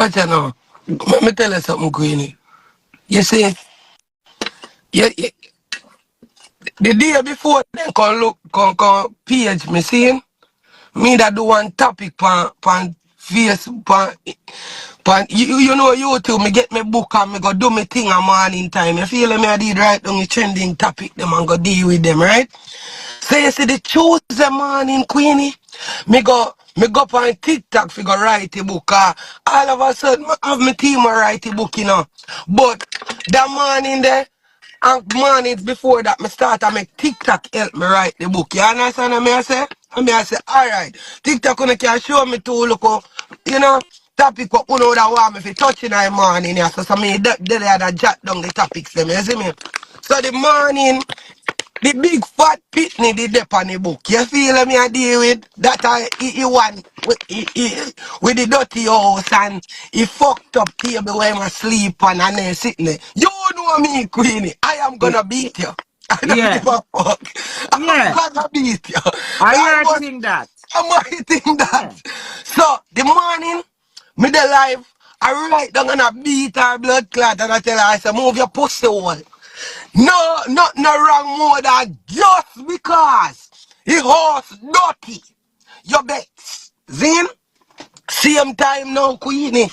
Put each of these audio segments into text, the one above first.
Watch you know. Let me tell you something, Queenie. You see, you, the day before then come look come page me seeing me that do one topic pan face pan you know YouTube me get me book and me go do me thing a morning time. You feel me? I did right on the trending topic them and go deal with them, right? So you see the Tuesday morning, Queenie, me go on TikTok for go write a book. All of a sudden, I have my team write a book, you know. But that morning there, and mornings before that, me start to make TikTok help me write the book. You understand what I say? I say, alright, TikTok can show me to look up, you know, topic what you know that want me for touch in the morning. Yeah. So me they had jot down the topics them, you see me? So the morning, the big fat pitney did dep on the book. You feel me I deal with? That he want with the dirty house and he fucked up table where I sleep on and then sitting there. You know me, Queenie. I am gonna beat you. I don't give a fuck. I'm gonna beat you. I think that. I might think that. So the morning, me the live, I write down and I beat her blood clot and I tell her, I say, move your pussy hole. No, nothing wrong more than just because he horse dirty. Your bets. Zin? Same time now, Queenie.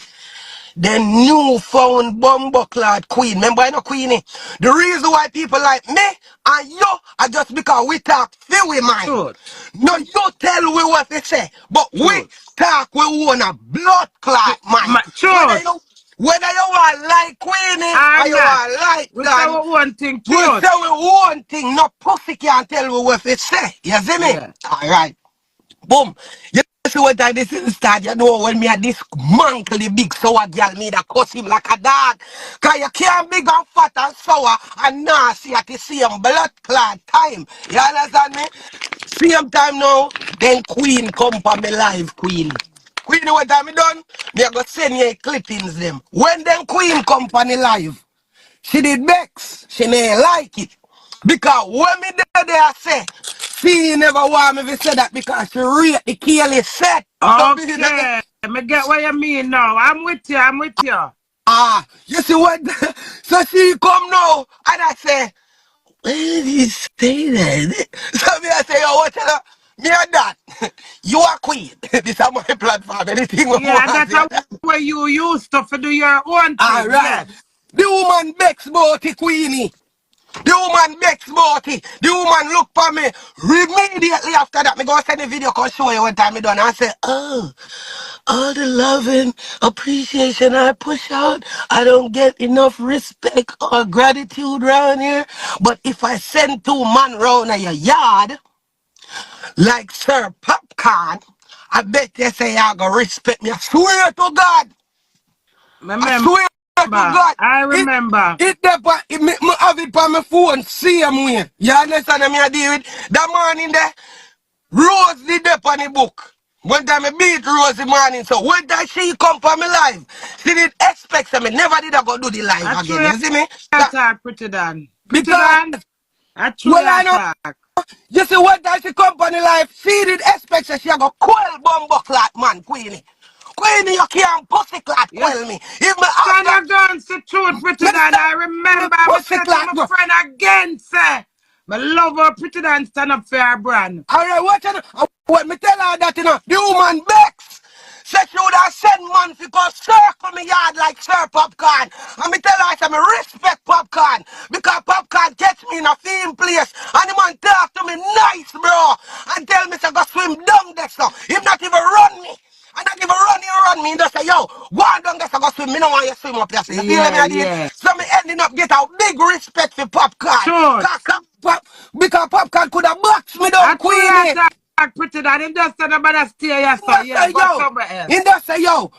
The newfound bumbleclad queen. Remember I know Queenie? The reason why people like me and you are just because we talk few mind. Sure. No, you tell we what they say. But we talk we want a blood clot man. Sure. Whether you want like Queenie or you want like we that. We say one thing, we say one thing. No pussy can't tell we what they say. You see me? Yeah. Alright. Boom. You see what I this start, you know when me at this monkey big sour girl me that cuss him like a dog. Cause you can't big and fat and sour and nasty at the same blood clot time. You understand me? Same time now, then Queen come for me live, Queen. Queen, what time me done? Me I go send you clippings them. When then Queen come for me live, she did vex. She may like it. Because when me there I say, she never want me to say that because she rate the Kelly set. Okay, me get what you mean now. I'm with you. You see what? So she come now and I say, why did you say that? So me I say, yo, what you me and that. You are Queen. This is my platform. Anything that's where you used to do your own thing. Alright. Yes. The woman begs about the Queenie. The woman begs about it. The woman look for me. Immediately after that, me go send a video call show you one time me done. I say, oh, all the loving appreciation I push out, I don't get enough respect or gratitude around here. But if I send two man round your yard, like Sir Popcorn, I bet you say y'all gonna respect me. I swear to God. I swear to God. I remember. Me have it on my phone, same way. You understand me I deal with? That morning there, Rose did that on the book. One time I beat Rose the morning, so when that she come for me live, she did expect me. Never did I go do the live again. You see me? Attack, Pretti Don. Because you see what that she come for the live, she did expect that she go quell bumbo clot man, Queenie. Queenie, you can't pussy clot quell me. If me after guns the truth, Pretti Don, I remember I said to my friend again, say, my love her Pretti Don stand up for her brand. Alright, what me tell her that, you know, the woman begs. Said she would have sent man to go circle me yard like Sir Popcorn. And me tell her I say me respect Popcorn. Because Popcorn catch me in a film place. And the man talk to me nice, bro. And tell me to go swim down there, so. If not even run me. And not even run me. And just say, yo, go on down there, so go swim. Me don't want you to swim up there. So you feel me? So me ending up get a big respect for Popcorn. Sure. Because Popcorn could have boxed me down, Queenie. Pretti Don, him just said about to stay here, so yeah, go somewhere else. Him just say, yo,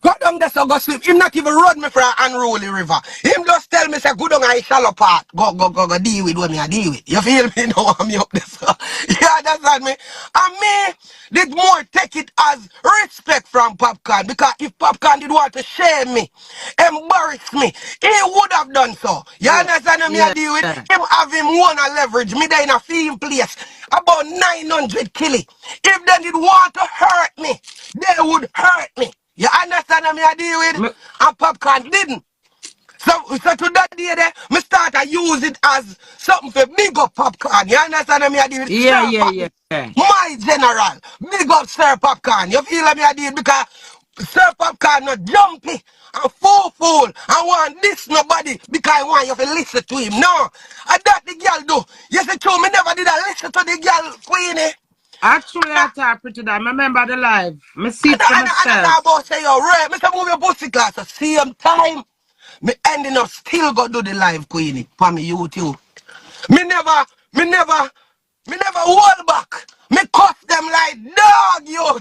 go down there so go swim. Him not even run me for an unruly river. Him just tell me, say, go down a shallow part. Go deal with what me I deal with. You feel me? No, I'm up there, so. You understand me? And me did more take it as respect from Popcorn. Because if Popcorn did want to shame me, embarrass me, he would have done so. You understand me I deal with? Him have him one leverage. Me there in a field place. About 900 killie. If they did want to hurt me, they would hurt me. You understand me I deal with, and Popcorn didn't. So to that day there, me start to use it as something for big up Popcorn. You understand me I deal with? Yeah. My general, big up Sir Popcorn. You feel me I deal because Sir Popcorn not jumpy and fool and want this nobody because I want you to listen to him. No, and that the girl do. You see true, me never did I listen to the girl Queenie. Actually, I talk Pretti Don. I remember the live. Me see it for And I myself. talk about say, yo, Ray, me say move your pussy class. The same time, me ending up still go do the live Queenie for me YouTube. Me never hold back. Me cuss them like dog, you.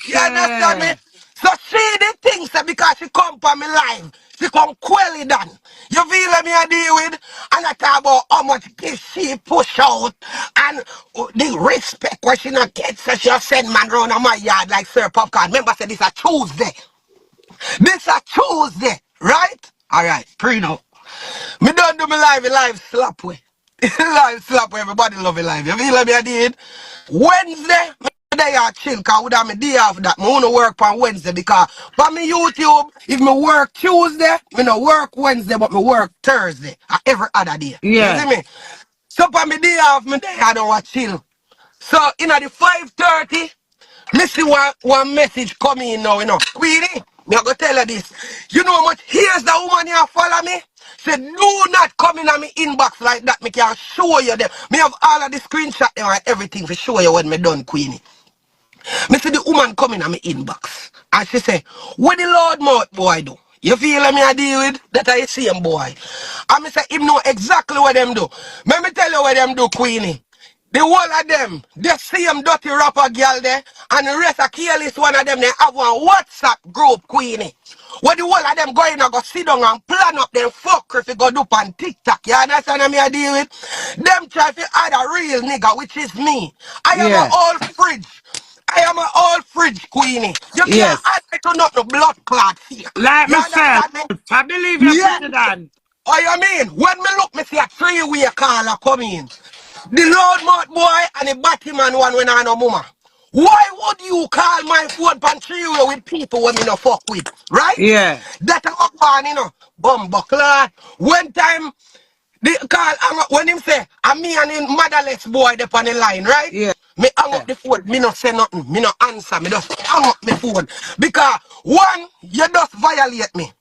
You understand me? Okay. So she the things that because she come for me live, she come quelly done. You feel me I deal with? And I talk about how much gift she push out and the respect what she not get, so she'll send man round on my yard like Sir Popcorn. Remember I said this a Tuesday. This a Tuesday, right? Alright, pre now. Me don't do me live slap way. Live slap way, everybody love it live. You feel me I did? Wednesday, me day I chill, cause without me day after that, me wanna work on Wednesday because for me YouTube, if me work Tuesday, me no work Wednesday, but me work Thursday or every other day. You see Yeah. me? So for me day off, me day I don't want chill. So in the 5:30, me see one message coming in now, Queenie, me I go tell her this. You know how much here's the woman here follow me? Say, do not come in on me inbox like that. Me can show you them. Me have all of the screenshot them and everything to show you when me done, Queenie. Me see the woman coming on me inbox. And she say, what the Lord mouth boy do? You feel me I deal with? That I see him boy. And me say, him know exactly what them do. Let me tell you what them do, Queenie. The whole of them, they see him dirty rapper girl there, and the rest of careless one of them, they have one WhatsApp group, Queenie. Where the whole of them going to go sit down and plan up them fuck if you go do on TikTok. You understand me I deal with? Them try to add a real nigga, which is me. I am an Yeah. old fridge. I am an old fridge, Queenie. You can't Yes. add me to not the blood clot fake. Like You myself. understand me? I believe you're Yes. Pretti Don. Oh, you mean? When me look, me see a three-way caller come in. The loudmouth boy and the Batman one when I know mama. Why would you call my phone pan three-way with people when me no fuck with? Right? Yeah. That a up on, Bumbuckler. One time, the call, when him say, I'm me and him motherless boy up on the line, right? Yeah. Me hang up the phone, me not say nothing, me not answer, me just hang up my phone. Because, one, you just violate me.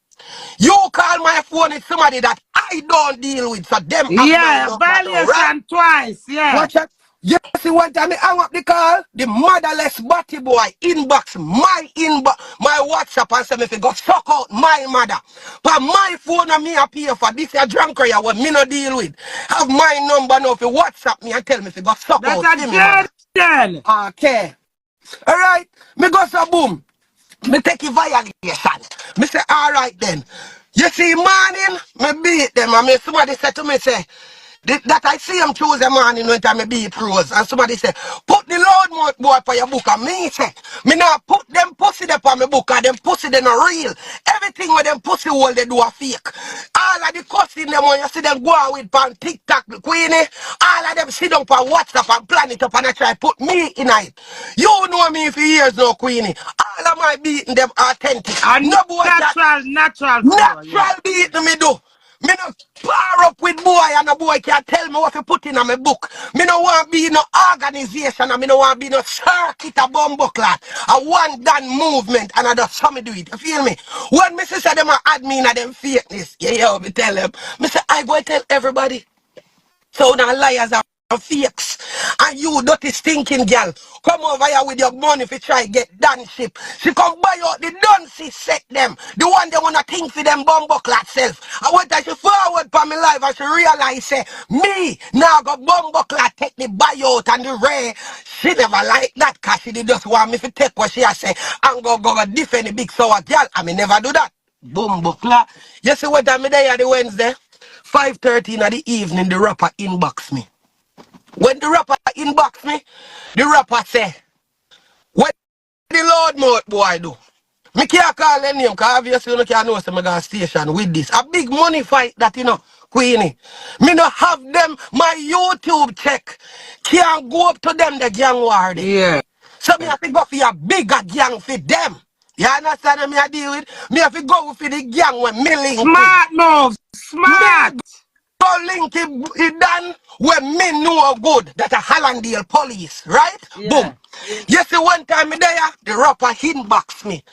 You call my phone with somebody that I don't deal with, so them have my Yeah. number now, right? Violation twice. Yeah. Watch out. You see one time I hang up the call, the motherless batty boy inbox my WhatsApp and say me fi go suck out my mother. But my phone and me appear for this a drunker ya what me no deal with. Have my number now fi WhatsApp me and tell me fi go suck That's out a for me mother. Jaden. Okay. Alright, me go so boom. Me take a violation. Me say, alright then. You see, morning, me beat them. And somebody said to me, say, that I see him Tuesday morning when time me beat pros. And somebody say, put the loudmouth boy for your book. And me say, me now put them pussy there for my book. And them pussy they not real. Everything with them pussy hole they do a fake. All of the cussing them when you see them go out with on TikTok, Queenie. All of them sit down on WhatsApp and plan it up and I try put me in it. You know me for years now, Queenie. All of my beating them authentic. And No boy natural flow. Yeah. natural beating me do. Me no par up with boy and a boy can't tell me what to put in my book. Me no want be no organization and me no want be no circuit a bumbo clat. A one done movement and I just saw me do it. You feel me? When me say them a admin of them fakeness, yeah, me tell them. Me say I go tell everybody. So now liars are fakes. And you dirty stinking girl, come over here with your money if you try get done ship. She come buy out the Duncy set them. The one they wanna think for them bumbleclat self. I went and she forward for me life and she realize say me now go bumbleclat take the buyout and the rare. She never like that cause she did just want me to take what she has say and go defend the big sour girl. I mean never do that. Bumbleclat. You see what time there the Wednesday? 5:30 in the evening, the rapper inbox me. When the rapper inbox me, the rapper say, what the loudmouth boy do? Me can't call any name, because obviously you can't know some mega station with this. A big money fight that, Queenie. Me no have them, my YouTube check. Can't go up to them, the gang war there. Yeah. So me have to go for a bigger gang for them. You understand me I deal with? Me have to go with the gang when me link Smart move. Smart. Me go link it done when me know good that a Hollandale police, right? Yeah. Boom. You see one time me there, the rapper inbox me.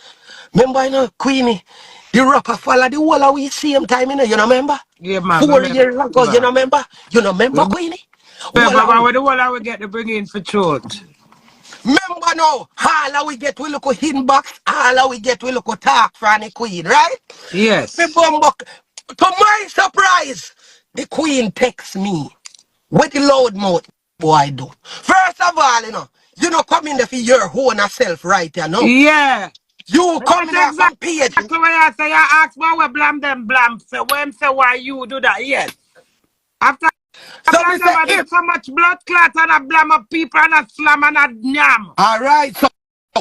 Remember, you know, Queenie, the rapper follow the whole of we same time, you know, remember? Yeah, man. 4 years ago, you know, remember? You know, remember, Queenie? Remember, what the whole I will get to bring in for church. Remember now, all we get we look at inbox, all we get we look at talk from the Queen, right? Yes. Me bumbuck. To my surprise, the Queen texts me with the loud mouth boy do. First of all, you know come in there for your own self, right? You know? Yeah. You come in there from page. Exactly what I say. I ask why we Blamdem. So when say why you do that? Yes. After so Blamdem, I did so much blood clot and I blame up people and I slam and I yam. All right, so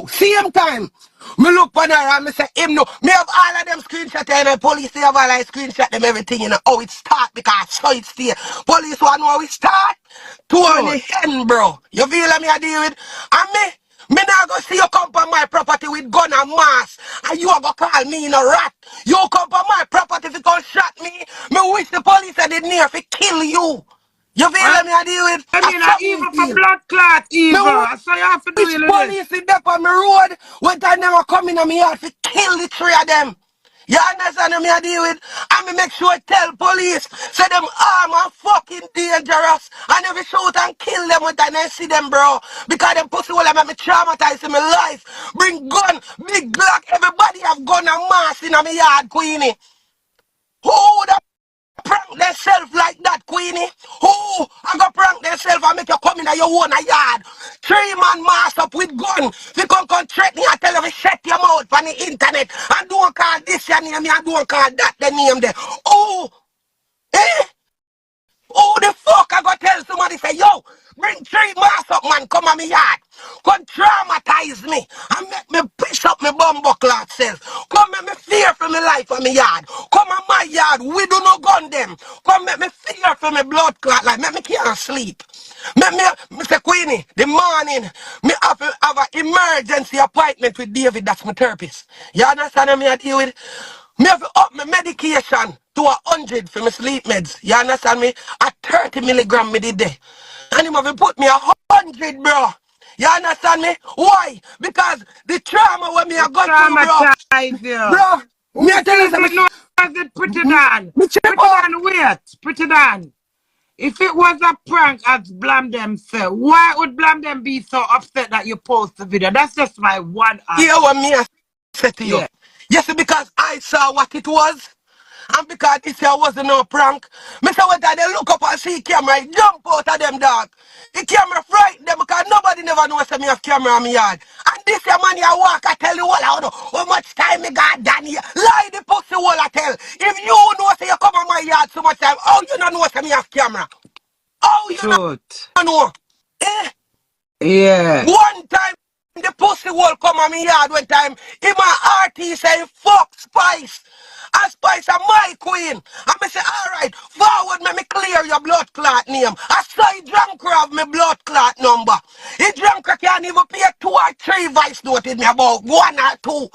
same time, me look on her and me say him no. Me have all of them screenshot and the police they have all I screenshot them everything, you know, how it start because so it stay. Police want know how it start to the end, bro. You feel me I deal with? And me not go see you come on my property with gun and mask and you are gonna call me in a rat. You come on my property if you come shot me. Me wish the police I did near to kill you. You feel me I deal with? I mean, I evil for blood clot evil. So you have to do it. Police in there on my road when I never come in on me yard to kill the three of them. You understand me I deal with? And me make sure I tell police, say them arm are fucking dangerous. And if you shoot and kill them when I see them, bro. Because them pussy will make me traumatized in my life. Bring gun, big black, everybody have gun and mask in my yard, Queenie. Who the prank themselves like that, Queenie? Who I go prank themselves and make you come in your own yard? 3 man mask up with gun. You come threaten me and tell you shut your mouth on the internet and don't call this your name and don't call that the name there. Oh, eh? Oh, the fuck I go tell somebody say, yo, bring 3 masks up, man, come on me yard. Come traumatize me and make me piss up my bumbuckler self. Come make me fear for my life on me yard. Come on my yard, we do no gun them. Come make me fear for my blood clot, like make me can't sleep. Make me say, Queenie, the morning, me have an emergency appointment with David, that's my therapist. You understand me I deal with? Me have to up my medication to 100 for my sleep meds. You understand me? At 30 milligram me did there. And him have to put me 100, bro. You understand me? Why? Because the trauma when me I got through, bro. Bro, me I tell you something. Pretti Don. Pretti Don, wait. Pretti Don. If it was a prank, as Blamdem said, why would Blamdem be so upset that you post the video? That's just my one answer. Yeah, what me I said to you. Yes, because I saw what it was. And because this here wasn't no prank, me say when they look up and see camera, I jump out of them, dog. The camera frighten them because nobody never knows that me have camera on me yard. And this here man here walk, I tell you all how much time me got done here. Lie the pussy all I tell. If you know say you come on my yard so much time, how you don't know that me have camera? How you don't know? Eh? Yeah. One time the pussy will come on me yard one time. In my RT say fuck Spice. And Spice are my queen. And me say, alright, forward me clear your blood clot name. I saw he drunk have me blood clot number. He drunk can't even pay 2 or 3 vice note in me about 1 or 2.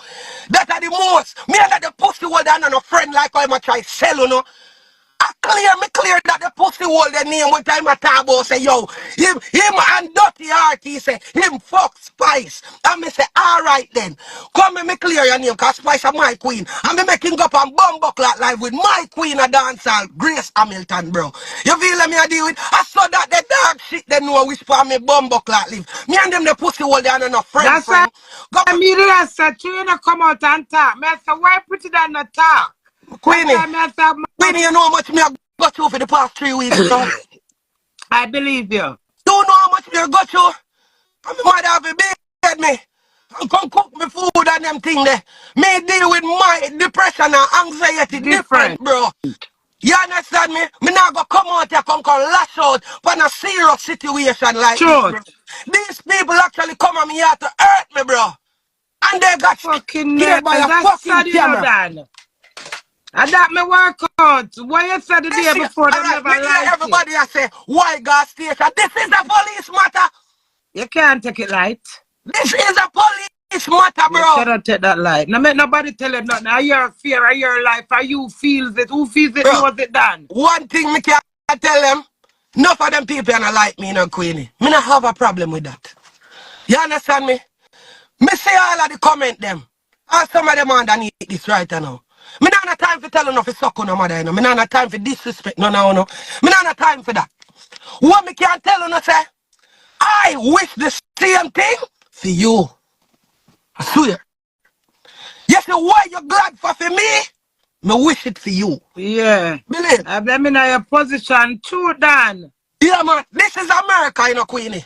That are the most. Me and the pussy will down on a friend like I'm try sell, you know. I clear that the pussy hold the name one time I talk about say, yo, him and Dirty Hearty say, him fuck Spice. And me say, alright then, come me clear your name, cause Spice are my queen. And me make him go up and bumbuckler live with my queen of dancehall, Grace Hamilton, bro. You feel me I deal with? I saw that the dog shit they know which part me bumbuckler live. Me and them the pussy hold down on a friend. That's why I mean, I said, you know, come out and talk. Me say, why Pretti Don not talk? Queenie, you know how much me have got you for the past 3 weeks, bro? I believe you. You know how much me have got you? And my mother have bed me. And come cook me food and them thing there. Me deal with my depression and anxiety different, bro. You understand me? Me not go come out here, come lash out on a serious situation like this, bro. These people actually come on me here to hurt me, bro. And they got fucking scared by a fucking camera. And that me work out. Why you said the day before they never liked everybody I say, why gas station? This is a police matter. You can't take it light. This is a police This matter, bro. You cannot take that light. Now make nobody tell him nothing. Are your fear, are your life, are you feels it? Who feels it, knows it done. One thing me can tell them, enough of them people not like me, Queenie. Me not have a problem with that. You understand me? Me say all of the comment them. And some of them underneath this right now. Me not have time for telling no for suck on no mother, you know. Me not have time for disrespect no. Me not have time for that. What me can tell you, say, I wish the same thing for you. I swear. You see why you're glad for me? Me wish it for you. Yeah. Believe. I blame in your position too, Dan. Yeah, man. This is America, you know, Queenie.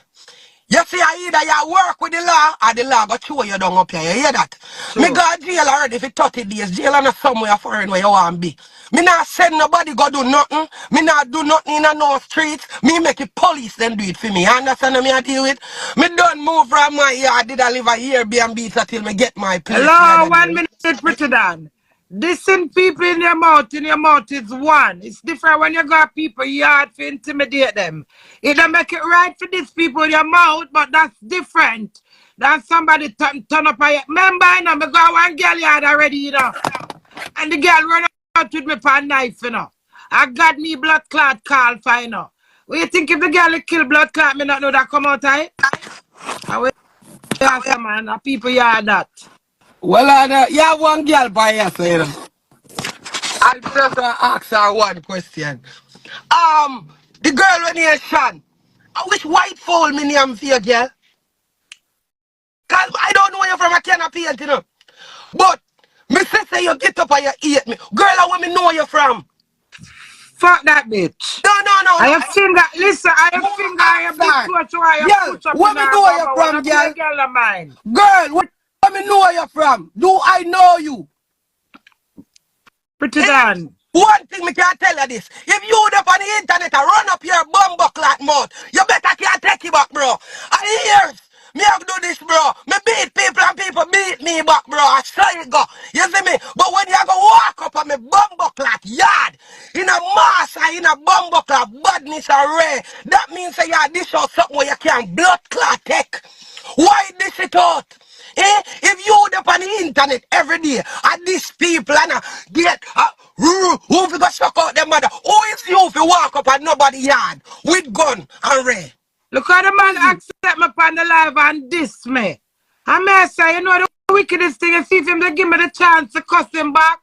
You see, either you work with the law or the law go chew you down up here. You hear that? Sure. Me go to jail already for 30 days. Jail and somewhere foreign where you want to be. Me not send nobody go do nothing. Me not do nothing in no streets. Me make it police then do it for me. You understand me I deal with? Me don't move from my yard. Did I live a Airbnb until me get my place? Hello, 1 minute, Pretti Don. Dissing people in your mouth is one. It's different when you got people yard to intimidate them. It don't make it right for these people in your mouth, but that's different than somebody turn up a... Remember, you know, me got one girl yard already, you know. And the girl run out with me for a knife, you know. I got me blood clot call for, you know. What you think if the girl kill blood clot, me not know that come out of it? I will ask you, man, people yard that. Well, you have one girl by here, so you know. I just ask her one question. The girl when you Shan, I wish white fool me name for you, girl. Cause I don't know you from a can of paint, you know. But me say you get up and you eat me. Girl, I want me know you from. Fuck that bitch. No. I have finger. Listen, I have finger. I have big to I have push up. Where me know you from, girl? Girl of mine. Girl, where me know you from? Do I know you? Pretti Don. One thing me can tell you this. If you up on the internet and run up your bumbucklat mouth, you better can't take it back, bro. And years, me have to do this, bro. Me beat people and people beat me back, bro. I saw it go. You see me? But when you go walk up on me bumbucklat yard, in a mass and in a bumbucklat badness array, that means that you dish out something where you can blood clot take. Why dish it out? If you up on the internet every day and these people and get who fi go suck out them mother? Who is you fi walk up at nobody yard with gun and ray? Look how the man accept me upon the live and diss me. I may say, you know the wickedest thing is see if him they give me the chance to cuss him back.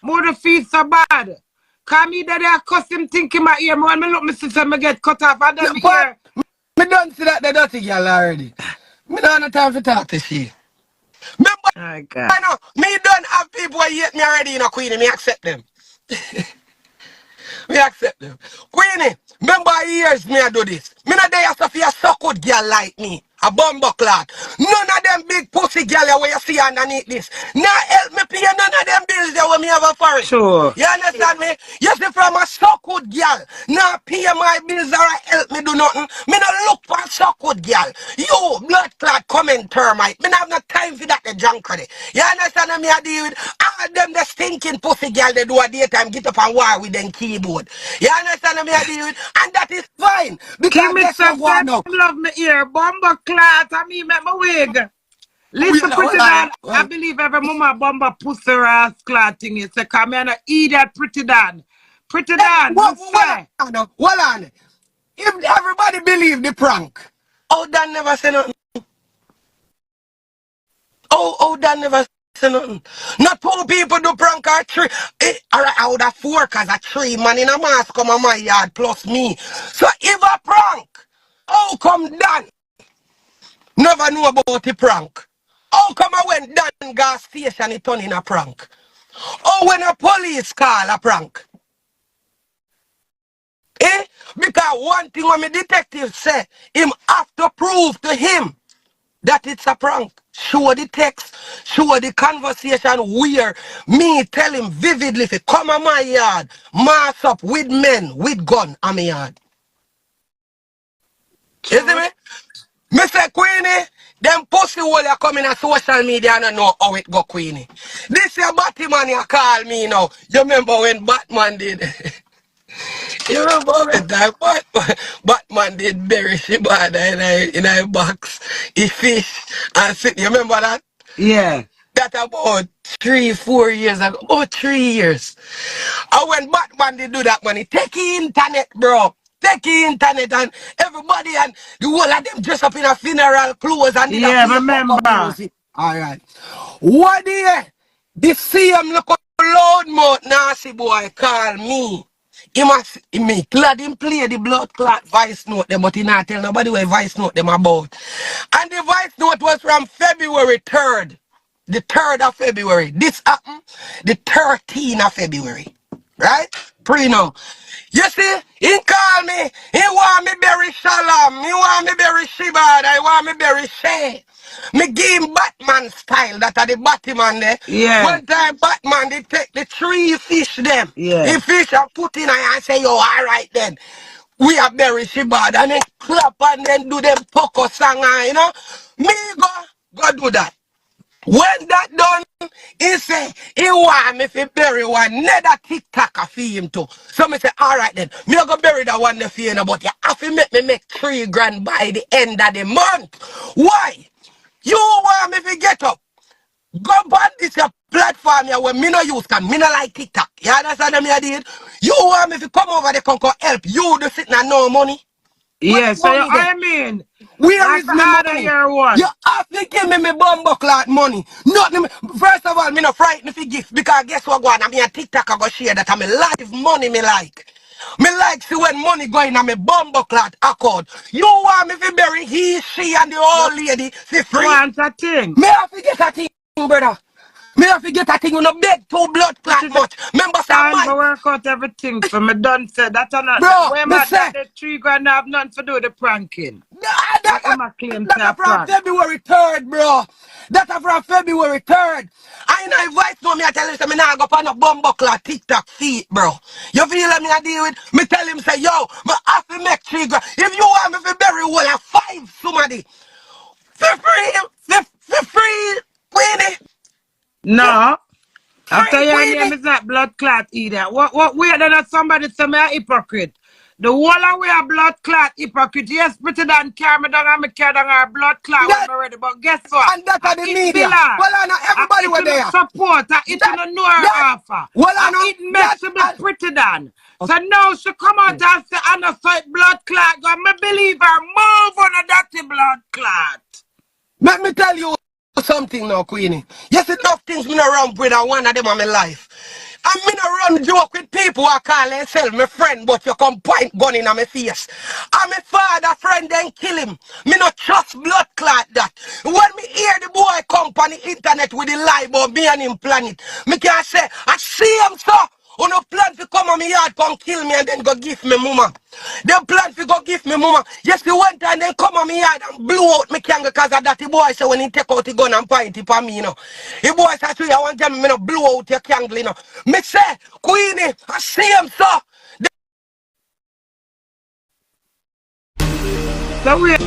More the feel so bad. Cause me that I cuss him thinking my ear. When me look me sister me get cut off and then me hear. Me don't see that the dirty girl already. Me don't have time for talk to she. Remember, I know, me don't have people who hate me already, you know, Queenie, me accept them. Me accept them. Queenie, remember years me I do this. Me not there to see a so good girl like me. A bumbucklat. None of them big pussy girl where you see underneath this. Now help me pay none of them bills there when me have a foreign. Sure. You understand me? You see from a so good girl. Now pay my bills or help me do nothing. Me not look for a so good girl. You blood clot comment termite. Me not have no time for that the drunkard. You understand me I deal with? All them the stinking pussy girl they do a daytime get up and war with them keyboard. You understand me I deal with? And that is fine. Because guess what now? Love me here. Bomber clot. I mean make my wig. Listen, Pretti Don. I believe every mama bomber pussy ass clot thing is a come and eat that Pretti Don. Pretti Don. Hold on. If everybody believe the prank, Dan never say nothing. Dan never say nothing. Not 2 people do prank or 3. Alright, I would have 4 cause a 3 man in a mask come on my yard plus me. So if a prank, how come Dan never know about the prank? How come I went down gas station it turn in a prank? Or when a police call a prank? Because one thing when my detective say, him have to prove to him that it's a prank. Show the text, show the conversation where me tell him vividly if he come on my yard, mass up with men, with gun on my yard. You see me? Me say, Queenie, them pussy hole are coming on social media and I know how it go, Queenie. This your Batman you call me now. You remember when Batman did? You remember when that Batman did bury Shibada in a box, he fish and sit. You remember that? Yeah. That about 3-4 years ago. Oh, 3 years. And when Batman they do that, man, he take the internet, bro. Take the internet and everybody and the whole of them dress up in a funeral clothes and did a Yeah, play fuck up remember. music. Alright. What the same look loud mouth nasty boy call me. He glad him play the blood clot voice note them, but he not tell nobody what voice note them about. And the voice note was from February 3rd. The 3rd of February. This happened the 13th of February. Right? Pre now. You see, he call me, he want me bury Shalom, he want me bury Shibad, I want me bury Shay. Me give him Batman style, that are the Batman there. Yeah. One time Batman, they take the 3 fish them. Yeah. The fish and put in and say, yo, alright then. We are bury Shibad and then clap and then do them poco song, you know. Me go do that. When that done, he say, he want me to bury one another TikToker for him too. So me say, alright then, me go bury that one for you, but you have to make me make 3 grand by the end of the month. Why? You want me to get up? Go on this your platform here where me no use, cause me no like TikTok. You understand me I did? You want me to come over there, come help you to sit and no money? Yeah, so money I mean, where is my money? Year one. You have to give me bumbo clot money. Nothing. First of all, me no frightened for gift because guess what, go on? I'm a TikTok I go share that I'm a live money me like. Me like see when money going on me bumbo clot accord. You want me to bury he, she, and the old lady for free? Want a thing? Me have to get a thing, brother. Me have to get a thing on a beg 2 blood clot much. Remember, time my to work out everything for me done said that or not. bro, when me I say, the 3 grand I have nothing to do with the pranking. That from prank. February 3rd, bro. That's from February 3rd. I know advice no me I tell him say me nah go on a bumbuckler TikTok feet, bro. You feel like me I deal with? Me tell him say, yo, me have to make 3 grand. If you want me to bury well a 5 somebody. For free, Queenie. No. After Free, your Queenie. name is not blood clot either. What weird that somebody say me a hypocrite. The whole of we are blood clot hypocrite. Yes, Pretti Don carry me down and me carry down our blood clot when me ready. But guess what? And that are the media. Bilal. Well, I know everybody were there. Support. It in a know her offer. Well, I know it makes me Pretti Don. So now she come out and say, I know fight blood clot. God, me believe her. Move on a dirty blood clot. Let me tell you something now, Queenie. Yes, enough things me no run with and one of them in my life. And me no run joke with people who call themselves my friend, but you come point gun in my face. And my father friend then kill him. Me no trust blood clot that. When me hear the boy come on the internet with the lie about me and him planet, me can say, I see him so. On no plan to come on me yard, come kill me and then go give me mama. They plan to go give me mama. Yes, the one time then come on me yard and blew out me can because of that. The boy say when he take out the gun and point it for me, you know. The boy say to you, I want them me no blow out your candle, you know. Me say, Queenie, I see him so. So we